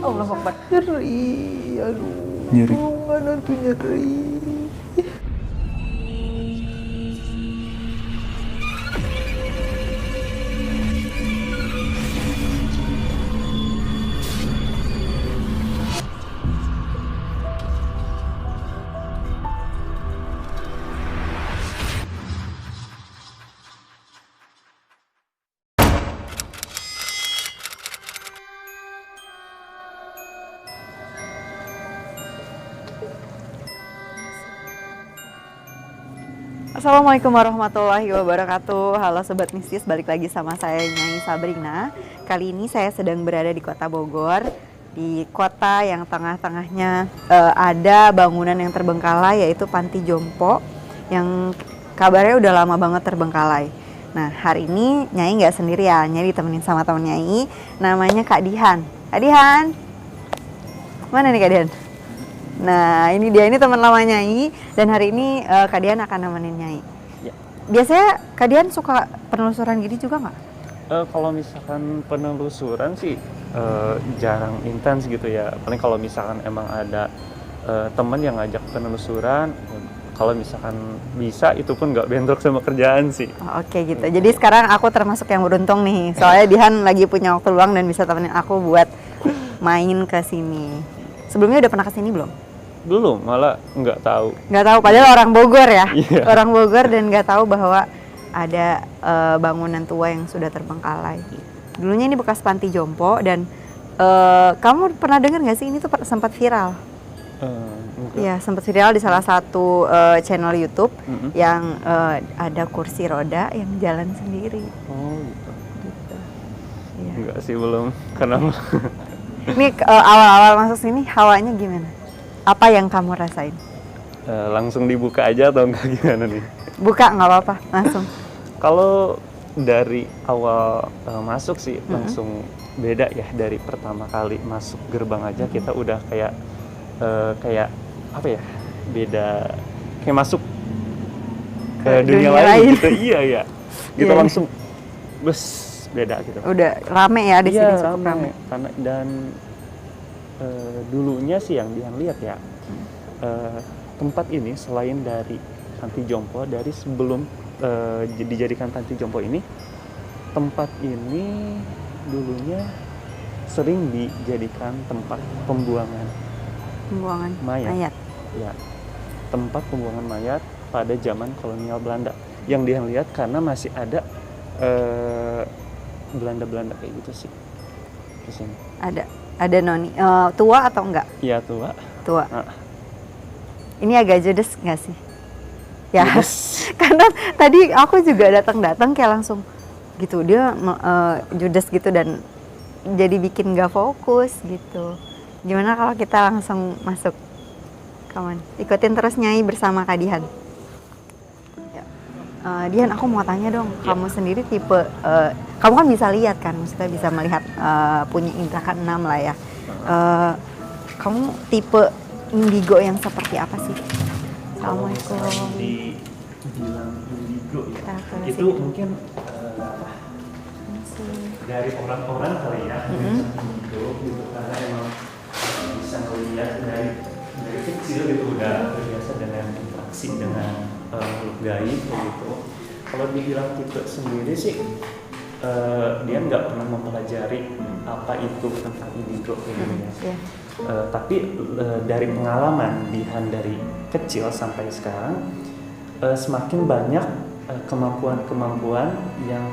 Allah Akbar. Nyeri, aduh. Nyeri. Mana tuh nyeri. Assalamualaikum warahmatullahi wabarakatuh. Halo Sobat Mistis, balik lagi sama saya Nyai Sabrina. Kali ini saya sedang berada di kota Bogor, di kota yang tengah-tengahnya ada bangunan yang terbengkalai, yaitu Panti Jompo yang kabarnya udah lama banget terbengkalai. Nah, hari ini Nyai nggak sendirian, Nyai ditemenin sama temen Nyai, namanya Kak Dihan. Kak Dihan, mana nih Kak Dihan? Nah, ini dia, ini teman lama Nyai, dan hari ini Kak Dian akan nemenin Nyai. Ya. Biasanya Kak Dian suka penelusuran gini juga nggak? Kalau misalkan penelusuran sih jarang intens gitu ya. Paling kalau misalkan emang ada teman yang ngajak penelusuran, kalau misalkan bisa itu pun nggak bentrok sama kerjaan sih. Oh, oke gitu. Jadi sekarang aku termasuk yang beruntung nih, soalnya Dian lagi punya waktu luang dan bisa temenin aku buat main ke sini. Sebelumnya udah pernah ke sini belum? Belum, malah nggak tahu. Nggak tahu, padahal orang Bogor ya. Iya. Orang Bogor dan nggak tahu bahwa ada bangunan tua yang sudah terbengkalai. Dulunya ini bekas Panti Jompo dan kamu pernah dengar nggak sih ini tuh sempat viral? Iya, sempat viral di salah satu channel YouTube yang ada kursi roda yang jalan sendiri. Oh gitu. Gitu. Iya. Enggak sih, belum. Kenapa? Ini awal-awal masuk sini hawanya gimana? Apa yang kamu rasain? Langsung dibuka aja atau enggak gimana nih? Buka nggak apa-apa, langsung. Kalau dari awal masuk sih langsung beda ya. Dari pertama kali masuk gerbang aja kita udah kayak apa ya, beda, kayak masuk ke dunia lain gitu. Iya gitu. Yeah. Langsung beda gitu. Udah rame ya di sini, Iya, cukup rame. karena dan dulunya sih yang dia lihat ya, tempat ini selain dari Panti Jompo, dari sebelum dijadikan Panti Jompo ini, tempat ini dulunya sering dijadikan tempat pembuangan mayat. Ya, tempat pembuangan mayat pada zaman kolonial Belanda. Yang dia lihat karena masih ada Belanda kayak gitu sih di sini. Ada noni tua atau enggak? Iya, tua. Ini agak judes nggak sih? Ya, Judes. karena tadi aku juga datang kayak langsung gitu, dia judes gitu dan jadi bikin nggak fokus gitu. Gimana kalau kita langsung masuk? Come on, ikutin terus Nyai bersama Kak Dihan. Dian, aku mau tanya dong, kamu sendiri tipe, kamu kan bisa lihat kan, maksudnya bisa melihat, punya indera keenam lah ya. Kamu tipe indigo yang seperti apa sih? Assalamualaikum. Dibilang indigo ya, Kita itu mungkin dari orang-orang kali ya, indigo gitu, karena emang bisa melihat dari kecil gitu udah terbiasa dengan interaksi dengan makhluk gaib gitu. Kalau dibilang tipe sendiri sih, dia nggak pernah mempelajari apa itu tentang indigo gitu ya. Tapi dari pengalaman Dihan dari kecil sampai sekarang, semakin banyak kemampuan-kemampuan yang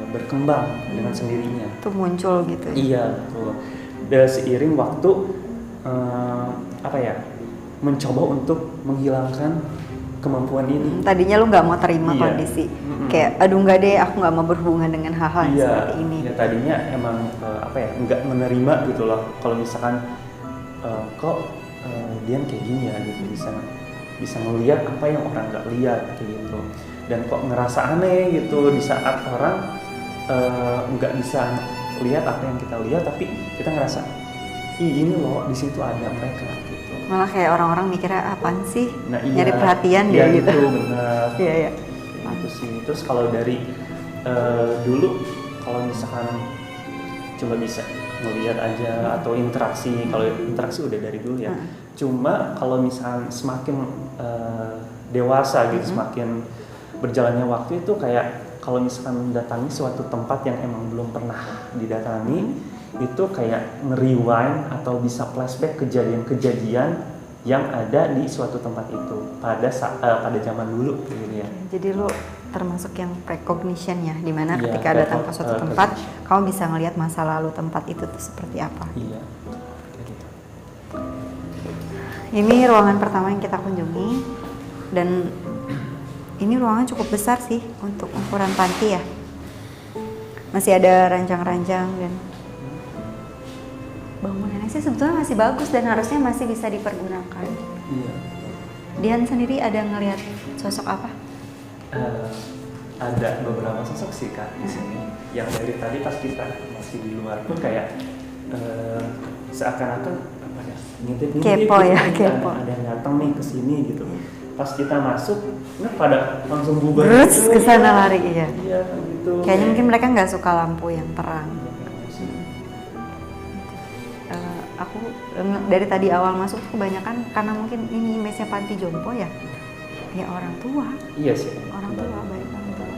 berkembang dengan sendirinya. Itu muncul gitu ya? Iya, betul. Dan seiring waktu mencoba untuk menghilangkan kemampuan ini. Tadinya lu nggak mau terima kondisi, kayak aduh nggak deh, aku nggak mau berhubungan dengan hal-hal yang seperti ini. Iya, tadinya emang nggak menerima gitu loh. Kalau misalkan kok dia kayak gini ya gitu, bisa ngelihat apa yang orang nggak lihat gitu, dan kok ngerasa aneh gitu di saat orang nggak bisa lihat apa yang kita lihat, tapi kita ngerasa ini loh di situ ada mereka gitu. Malah kayak orang-orang mikirnya apaan sih, Iya, nyari perhatian dia gitu. Itu benar. Iya. Itu sih. Terus kalau dari dulu, kalau misalkan coba bisa ngelihat aja atau interaksi. Kalau interaksi udah dari dulu ya. Cuma kalau misalnya semakin dewasa gitu, semakin berjalannya waktu itu kayak kalau misalkan mendatangi suatu tempat yang emang belum pernah didatangi, itu kayak nge-rewind atau bisa flashback kejadian-kejadian yang ada di suatu tempat itu pada zaman dulu gitu ya. Jadi lu termasuk yang precognition ya, dimana Iya, ketika datang ke suatu tempat, kamu bisa ngelihat masa lalu tempat itu tuh seperti apa. Iya. Kayak gitu. Ini ruangan pertama yang kita kunjungi, dan ini ruangan cukup besar sih untuk ukuran panti ya. Masih ada ranjang-ranjang dan bangunannya sih sebetulnya masih bagus dan harusnya masih bisa dipergunakan. Iya. Dian sendiri ada ngelihat sosok apa? Ada beberapa sosok sih Kak di sini. Yang dari tadi pas kita masih di luar pun kayak seakan-akan apa ya, ngintip-ngintip Kepo gitu, ya, kan. kepo. Ada yang datang nih ke sini gitu. Pas kita masuk, pada langsung bubar Terus gitu. ke sana lari, iya. Iya gitu. Kayaknya mungkin mereka nggak suka lampu yang terang. Aku dari tadi awal masuk tuh kebanyakan karena mungkin ini image-nya panti jompo ya. Ya orang tua. Iya sih. Orang tua, baik orang tua.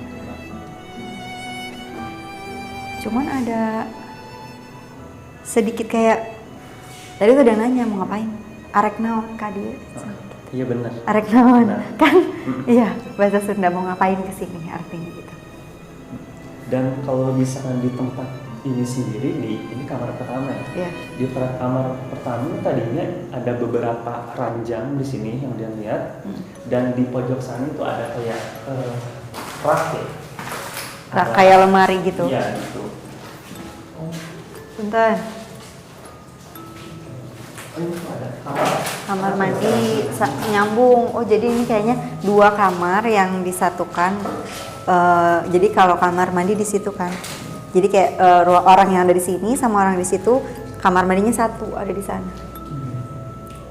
Cuman ada sedikit kayak tadi tuh udah nanya mau ngapain? Arek naon ka dieu? Iya benar. Arek naon Benar. kan? Iya, bahasa Sunda mau ngapain ke sini artinya gitu. Dan kalau misalkan di tempat ini sendiri, ini kamar pertama ya. Iya. Di kamar pertama tadinya ada beberapa ranjang di sini yang dia lihat, dan di pojok sana itu ada kayak rak ya. Rak kayak lemari gitu. Iya gitu. Punten. Oh, ini tuh ada Kamar mandi nyambung. Oh jadi ini kayaknya dua kamar yang disatukan. Jadi kalau kamar mandi di situ kan. Jadi kayak orang yang ada di sini sama orang di situ, kamar mandinya satu ada di sana.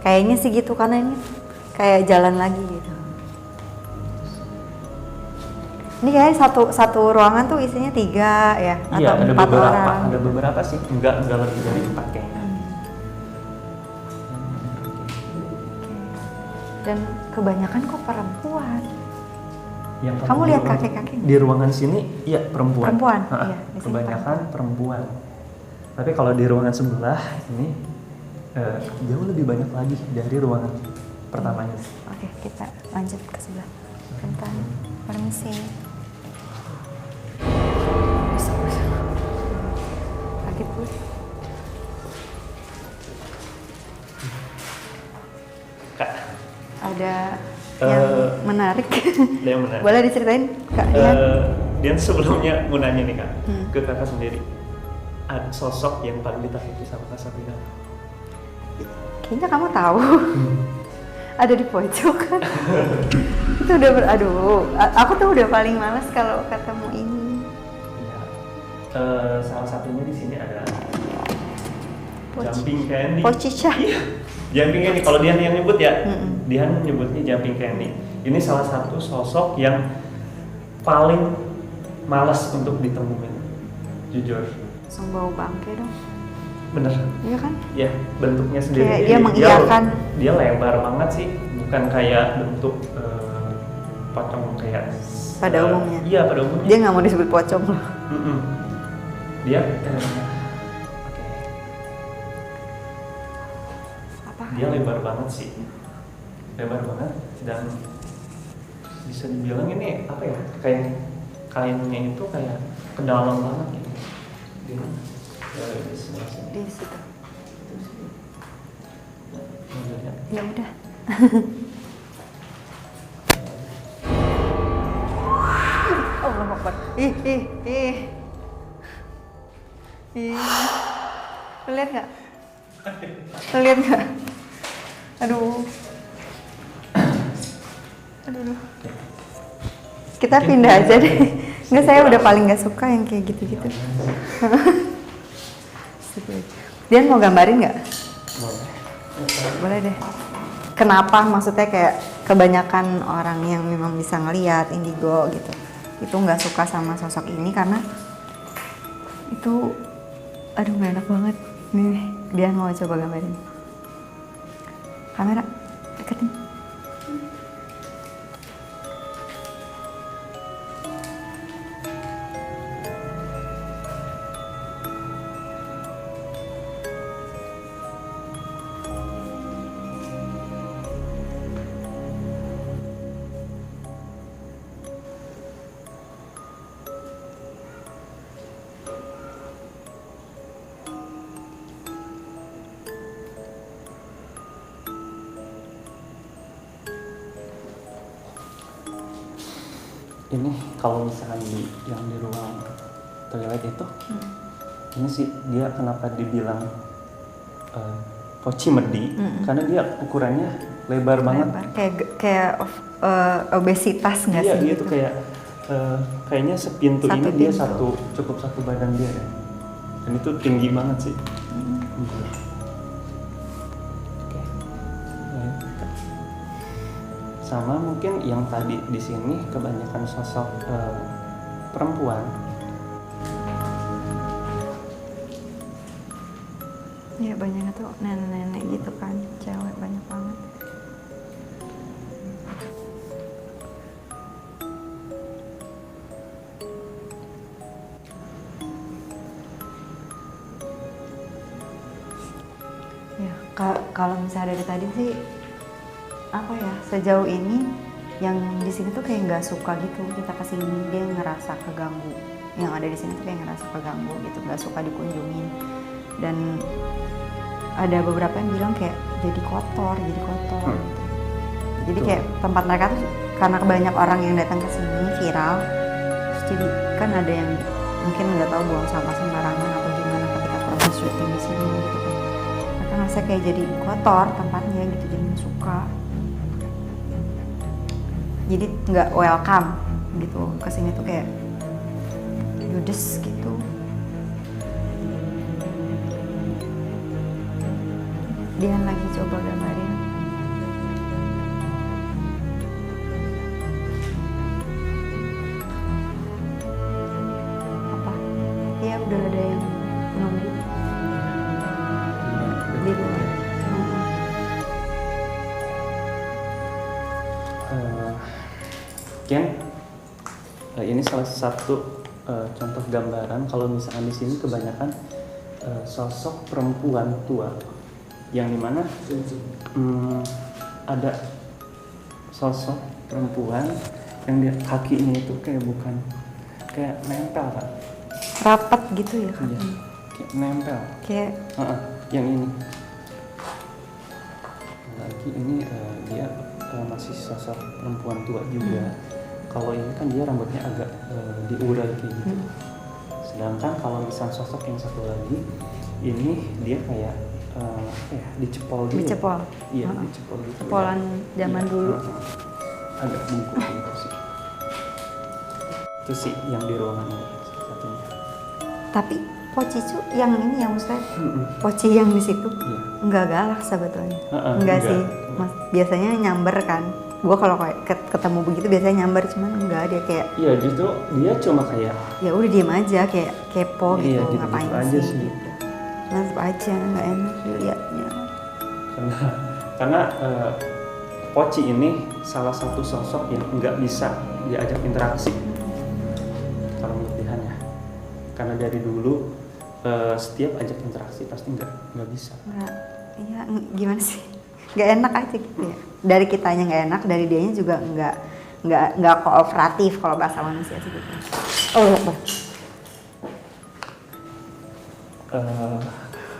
Kayaknya sih gitu karena ini kayak jalan lagi gitu. Ini kayak satu ruangan tuh isinya 3 ya iya, atau ada 4 beberapa, orang. ada beberapa sih, enggak lebih dari 4 kayaknya. Dan kebanyakan kok perempuan. Yang Kamu lihat di ruangan- kakek-kakek? di ruangan sini, iya perempuan. Perempuan, Ha-ha, iya, di sini kebanyakan perempuan. Tapi kalau di ruangan sebelah ini jauh lebih banyak lagi dari ruangan pertamanya. Oke, kita lanjut ke sebelah. Bentar, permisi. Sakit gue. Kak, Ada yang menarik. ada yang menarik. Boleh diceritain, Kak Dian? Dian sebelumnya mau nanya nih Kak, Hmm. ke kakak sendiri. Ada sosok yang paling ditakuti sama Kak Sabrina? Kayaknya kamu tahu. Ada di pojok kan. Itu udah aduh, aku tuh udah paling males kalau ketemu ini. Iya. Salah satunya di sini ada Poci. jumping candy. Pocica. Iya. Jumping candy. Kalau Dian yang nyebut ya, Mm-mm. Dian nyebutnya jumping candy. Ini salah satu sosok yang paling malas untuk ditemuin. Jujur. Langsung bau bangke dong. Bener. Iya kan? Ya, bentuknya sendiri. Kayak dia mengiyakan. Dia lebar banget sih, bukan kayak bentuk pocong kayak Pada umumnya. Iya, pada umumnya. Dia nggak mau disebut pocong loh. Mm-mm. Dia Apa? dia lebar banget sih, lebar banget, dan bisa dibilang ini apa ya, kayak kainnya itu kayak ke dalam banget gitu. Di mana? Di sebelah sini. Di situ. Itu sih. Modelnya. Ya udah. Allah Akbar. Ih. Lu lihat nggak? Lu lihat nggak? Aduh. Aduh. Kita pindah aja deh. Nggak, saya udah paling nggak suka yang kayak gitu-gitu. Dian mau gambarin nggak? Boleh. Boleh deh. Kenapa maksudnya kayak kebanyakan orang yang memang bisa ngelihat indigo gitu itu nggak suka sama sosok ini karena itu Aduh gak enak banget. Nih, dia mau coba gambarin. Kamera, deketin. Ini kalau misalkan yang di ruang toilet itu, ini sih dia kenapa dibilang poci medi, karena dia ukurannya lebar banget. Kayak obesitas nggak iya, sih? Iya, itu kayak kayaknya sepintu Satu ini dia pintu. cukup satu badan dia ya. Dan itu tinggi banget sih. Oke. Sama mungkin yang tadi di sini kebanyakan sosok perempuan. Iya banyaknya tuh nenek-nenek gitu kan, cewek banyak banget. Ya, kalau misalnya dari tadi sih apa ya, sejauh ini yang di sini tuh kayak nggak suka gitu kita kesini, dia ngerasa keganggu. Yang ada di sini tuh kayak ngerasa keganggu gitu, nggak suka dikunjungin. Dan ada beberapa yang bilang kayak jadi kotor gitu. Jadi kayak tempat mereka tuh karena banyak orang yang datang ke sini viral, terus jadi kan ada yang mungkin nggak tahu buang sampah sembarangan atau gimana ketika proses syuting di sini gitu kan. Mereka ngerasa kayak jadi kotor tempatnya gitu, jadi nggak suka. Jadi nggak welcome gitu ke sini tuh, kayak judes gitu. Dia lagi coba gambarin. Apa? Iya udah ada yang nunggu di luar. Ken, ini salah satu contoh gambaran kalau misalkan di sini kebanyakan sosok perempuan tua, yang dimana ada sosok perempuan yang dia kakinya itu kayak bukan kayak nempel kan? Rapat gitu ya kan? Iya, kayak nempel. Kayak yang ini. Lagi ini dia masih sosok perempuan tua juga. Kalau ini kan dia rambutnya agak diurai kayak gitu. Sedangkan kalau misalnya sosok yang satu lagi, ini dia kayak dicepol gitu. dicepol. Iya, dicepol gitu. Cepolan zaman dulu. Agak bungkuk gitu sih. Itu sih yang di ruangan ini satunya. Tapi Poci cu yang ini yang maksudnya Poci yang di situ enggak galak sebetulnya. Enggak sih. Mas, biasanya nyamber kan. Gua kalau kayak ketemu begitu biasanya nyamber, cuman enggak, dia kayak iya, justru dia cuma kayak ya udah diem aja, kayak kepo gitu, gitu, ngapain aja sih gitu. Tetap aja nggak enak dilihatnya. Karena Poci ini salah satu sosok yang nggak bisa diajak interaksi kalau menurut Dihannya. Karena dari dulu setiap ajak interaksi pasti nggak bisa. Iya, gimana sih? Nggak enak aja gitu ya. Dari kitanya nggak enak, dari dianya juga nggak kooperatif kalau bahasa manusia sih gitu. Oh iya,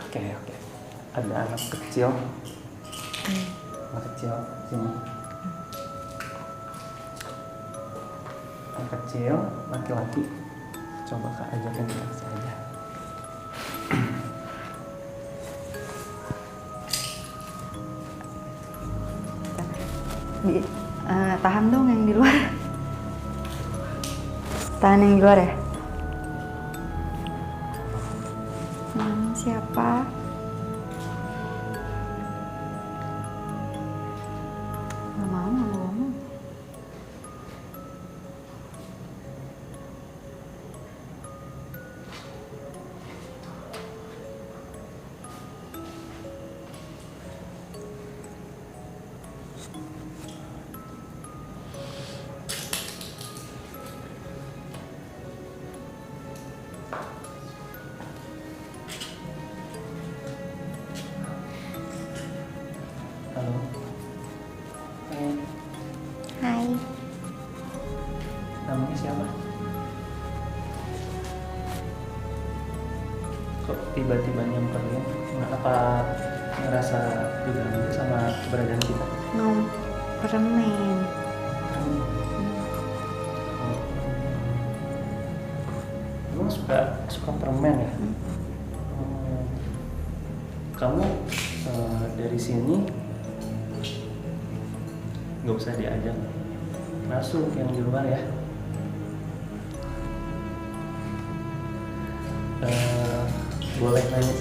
Oke. Ada anak kecil. Anak kecil sini. Anak kecil, laki-laki. Coba Kak ajakin interaksi aja. Tahan dong yang di luar. Tahan yang di luar ya. Siapa? Nggak mau ngomong. siapa? Kok tiba-tiba nyamperin? Apa ngerasa diganggu sama keberadaan kita? No, permen. Emang suka permen ya? Kamu dari sini nggak usah diajak masuk yang di luar ya. Boleh nanya.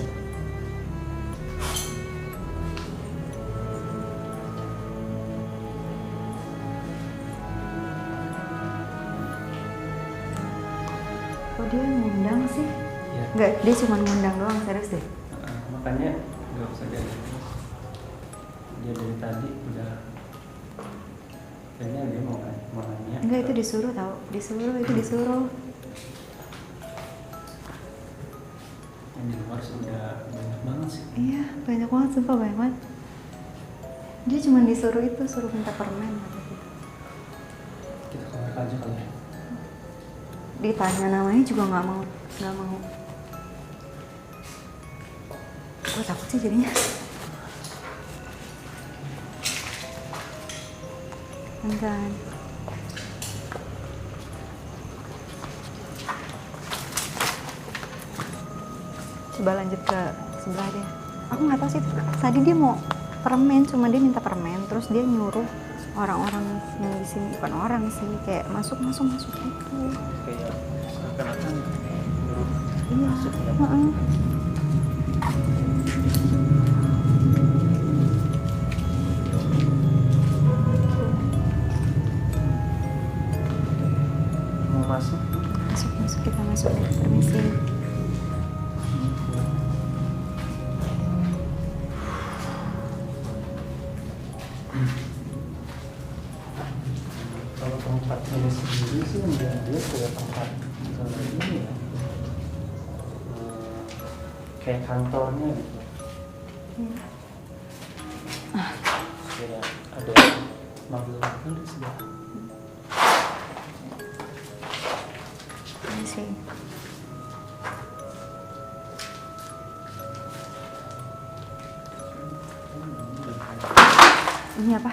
Kok dia ngundang sih? Ya. Enggak, dia cuma ngundang doang, serius deh. Makanya nggak usah diajak. Dia dari tadi udah kayaknya dia mau nanya. Enggak, itu disuruh tau, itu disuruh. Yang di luar sudah banyak banget sih. Iya, banyak banget, sumpah banyak banget. Dia cuma disuruh itu, suruh minta permen. Kita keluar aja kali ya. Ditanya namanya juga nggak mau. Gue takut sih jadinya. Enggak. Coba lanjut ke sebelah dia. Aku nggak tahu sih, tadi dia mau permen, cuma dia minta permen, terus dia nyuruh orang-orang yang di sini, bukan orang sih, kayak masuk gitu. Kayak seakan-akan menurut Iya. masuk ya. Mau masuk? Masuk, kita masuk deh, permisi. Kalau tempat ini sendiri sih dia kayak tempat ini ya, kayak kantornya gitu. Kayak ada mobil di sebelah. Permisi. Ini apa?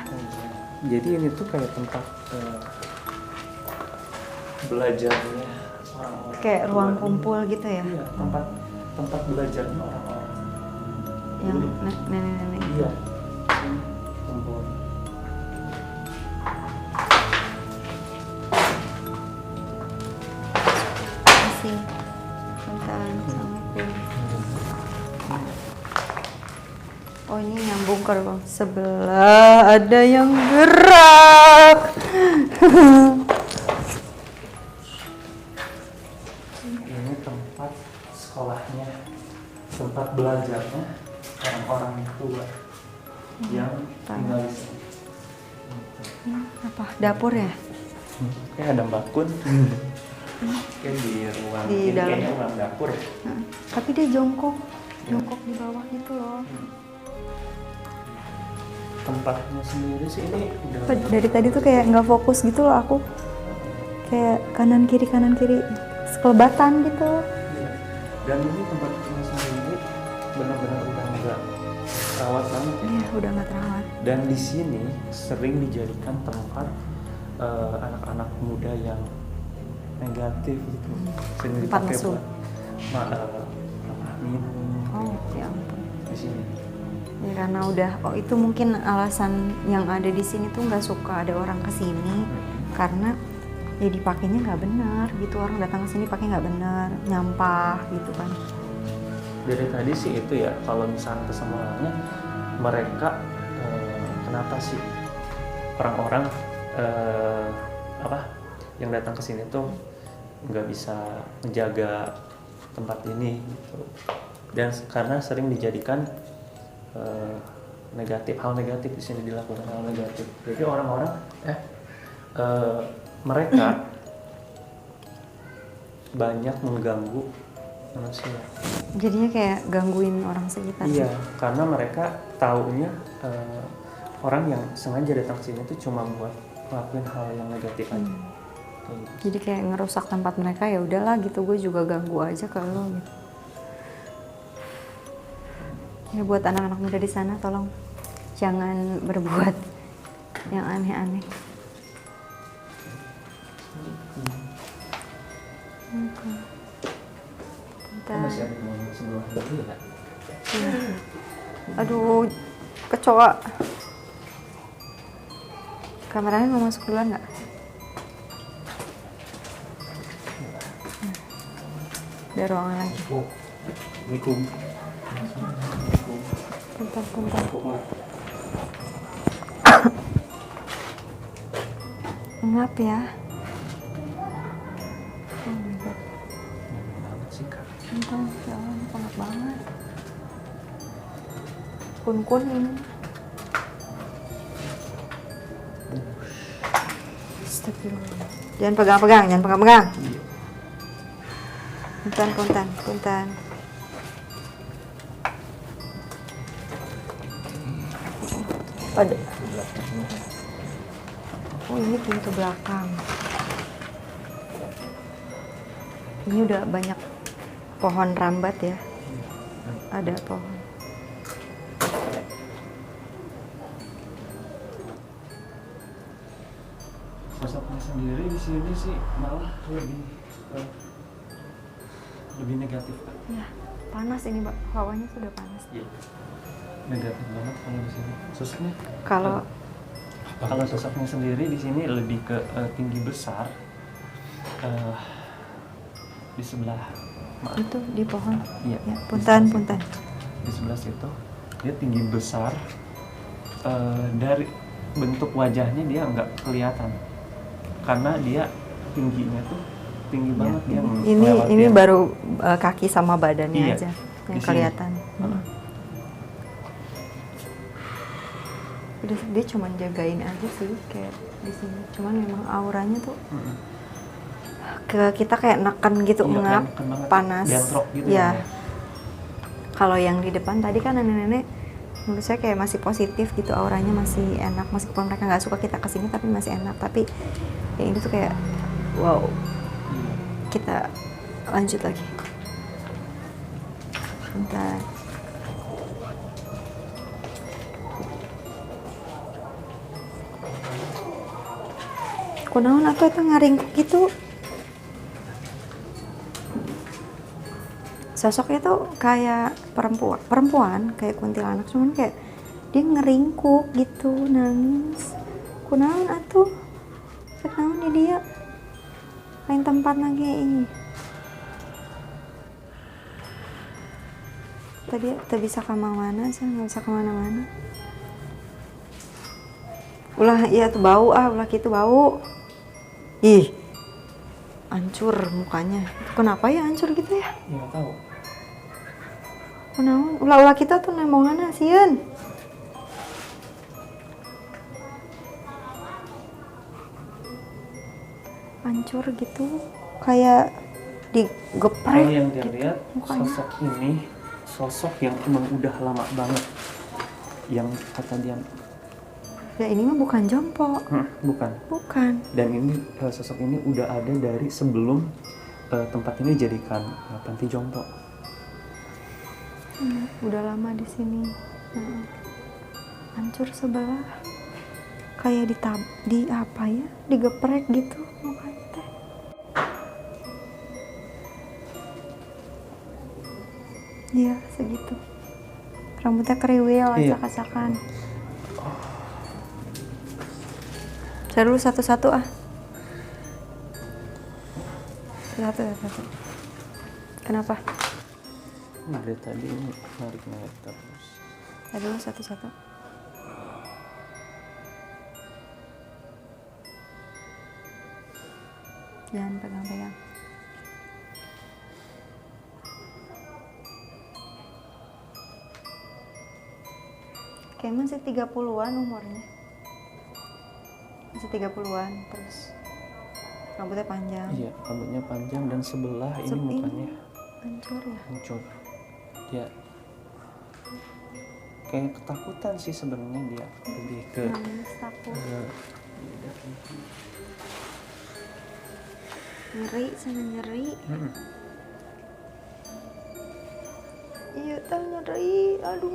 Jadi ini tuh kayak tempat belajarnya orang-orang. Kayak ruang kumpul gitu ya? Iya, tempat belajarnya orang-orang. Yang nenek-nenek. Iya. Kumpul. Permisi. Bentar, Assalamualaikum. Oh, ini nyambung ke ruang sebelah, ada yang gerak. Ini tempat sekolahnya, tempat belajarnya orang-orang tua yang tinggal di sini. Apa? Dapur ya? Kayak ada bakun. Kayak di ruang, Di ini dalam. kayaknya ruang dapur ya. Nah, tapi dia jongkok di bawah gitu loh. Tempatnya sendiri sih ini udah Dari tadi tuh kayak nggak fokus gitu loh aku. Kayak kanan kiri sekelebatan gitu. Iya. Dan ini tempatnya sendiri benar-benar udah nggak terawat banget ya. Iya, udah nggak terawat. Dan di sini sering dijadikan tempat anak-anak muda yang negatif gitu. Sering Tempat dipakai mesum. buat minum Oh, ya ampun. di sini. Ya karena udah, itu mungkin alasan yang ada di sini tuh nggak suka ada orang kesini karena ya dipakainya nggak benar gitu, orang datang ke sini pakai nggak benar, nyampah gitu kan. Dari tadi sih itu ya, kalau misalnya kesemuanya mereka kenapa sih orang-orang yang datang ke sini tuh nggak bisa menjaga tempat ini gitu. Dan karena sering dijadikan hal negatif di sini, dilakukan hal negatif. Jadi orang-orang mereka banyak mengganggu manusia. Jadinya kayak gangguin orang sekitar. Iya, karena mereka taunya orang yang sengaja datang ke sini tuh cuma buat ngelakuin hal yang negatif aja. Jadi kayak ngerusak tempat mereka, ya udahlah gitu, gue juga ganggu aja ke lo gitu. Ya buat anak-anak muda di sana, tolong jangan berbuat yang aneh-aneh. Masih ada yang sebelah lagi ya? Ya. Aduh, kecoa. Kameranya mau masuk duluan nggak? Ada ruangan lagi. Assalamualaikum. Bentar. Ngap ya. Oh my god. Banget sih Kak. Bentar, ya Allah, ini pengap banget. Kun ini. Astagfirullah. Jangan pegang-pegang. Punten. Ada. Oh, ini pintu belakang. Ini udah banyak pohon rambat ya. Ada pohon. Sosoknya sendiri di sini sih malah lebih negatif Kak. Ya, panas ini, Pak. Hawanya sudah panas. Iya. Negatif banget kalau di sini. Sosoknya Kalau sosoknya sendiri di sini lebih ke tinggi besar. Di sebelah itu di pohon. Iya. Ya, punten. Di sebelah situ dia tinggi besar. Dari bentuk wajahnya dia nggak kelihatan karena dia tingginya tuh tinggi banget dia ini baru kaki sama badannya iya, aja yang di kelihatan. Udah, dia cuma jagain aja sih kayak di sini. Cuman memang auranya tuh ke kita kayak neken gitu, iya, ngap, panas. Bentrok gitu ya. Kalau yang di depan tadi kan nenek-nenek, menurut saya kayak masih positif gitu, auranya masih enak, meskipun mereka nggak suka kita kesini tapi masih enak. Tapi yang ini tuh kayak wow. Kita lanjut lagi. Bentar. Kunaon atau itu ngaringkuk gitu. Sosoknya tuh kayak perempuan kayak kuntilanak, cuman kayak dia ngeringkuk gitu, nangis. Kunaon atuh? Kunaon dia? Lain tempat lagi ini. Tadi tak bisa kemana-mana sih, nggak bisa kemana-mana. Ulah iya tuh bau ulah gitu bau. Ih, hancur mukanya. Itu kenapa ya hancur gitu ya? Nggak tahu. Kunaon? Ulah kita tuh nemongan sieun. Hancur gitu, kayak digeprek. Kalau yang dia gitu, lihat mukanya. sosok yang emang udah lama banget, yang kata dia Ya ini mah bukan jompo. Bukan. Dan ini sosok ini udah ada dari sebelum tempat ini dijadikan panti jompo. Udah lama di sini. Hancur sebelah, kayak di apa ya, digeprek gitu mukanya teh. Iya segitu, rambutnya kriwil, acak-acakan. Saya dulu satu-satu satu. Kenapa? Dari tadi ini narik terus. Saya dulu satu-satu. Jangan pegang-pegang. Kayak masih 30-an umurnya. Masih 30-an, terus rambutnya panjang. Iya, rambutnya panjang dan sebelah ini mukanya hancur ya. Hancur. Dia kayak ketakutan sih sebenarnya, dia lebih ke Nangis, takut. Nyeri sana nyeri. Iya teh nyeri, aduh.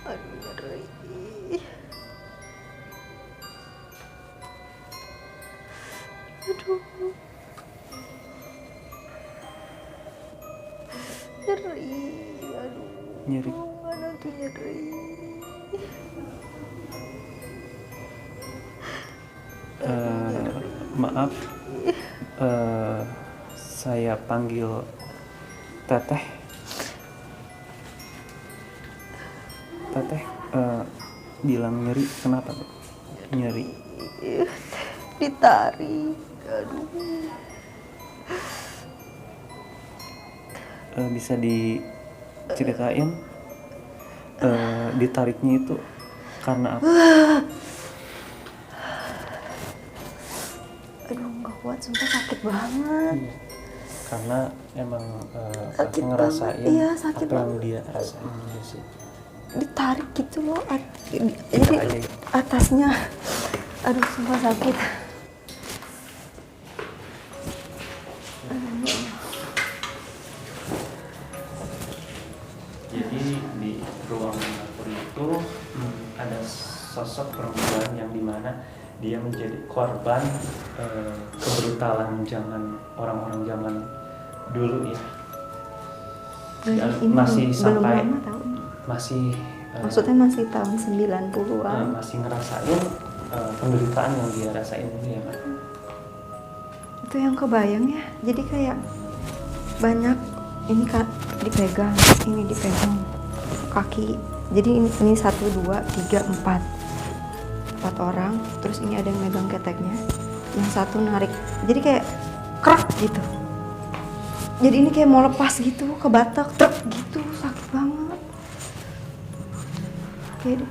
Aduh nyeri. Aduh. Nyeri, aduh. Nyeri. Mana tuh nyeri. Maaf, saya panggil Teteh. Teteh bilang nyeri, kenapa Bu? Nyeri? Ditarik, aduh. Bisa diceritain ditariknya itu karena apa? Aduh nggak kuat, sumpah sakit banget. Iya. Karena emang Sakit ngerasain banget. Iya, sakit apa yang banget. dia rasain di situ. Ditarik gitu loh, jadi Aja. atasnya, aduh sumpah sakit. Jadi di ruang dapur itu ada sosok perempuan yang dimana dia menjadi korban kebrutalan orang-orang zaman dulu ya. Dan Ini masih belum sampai lama tahu. masih Maksudnya masih tahun 90-an. masih ngerasain penderitaan yang dia rasain itu ya Pak. Itu yang kebayang ya. Jadi kayak banyak ini kan dipegang, ini dipegang kaki. Jadi ini 1, 2, 3, 4 orang. Terus ini ada yang megang keteknya. Yang satu narik. Jadi kayak krek gitu. Jadi ini kayak mau lepas gitu, ke batak, truk gitu, sakit banget. Kayak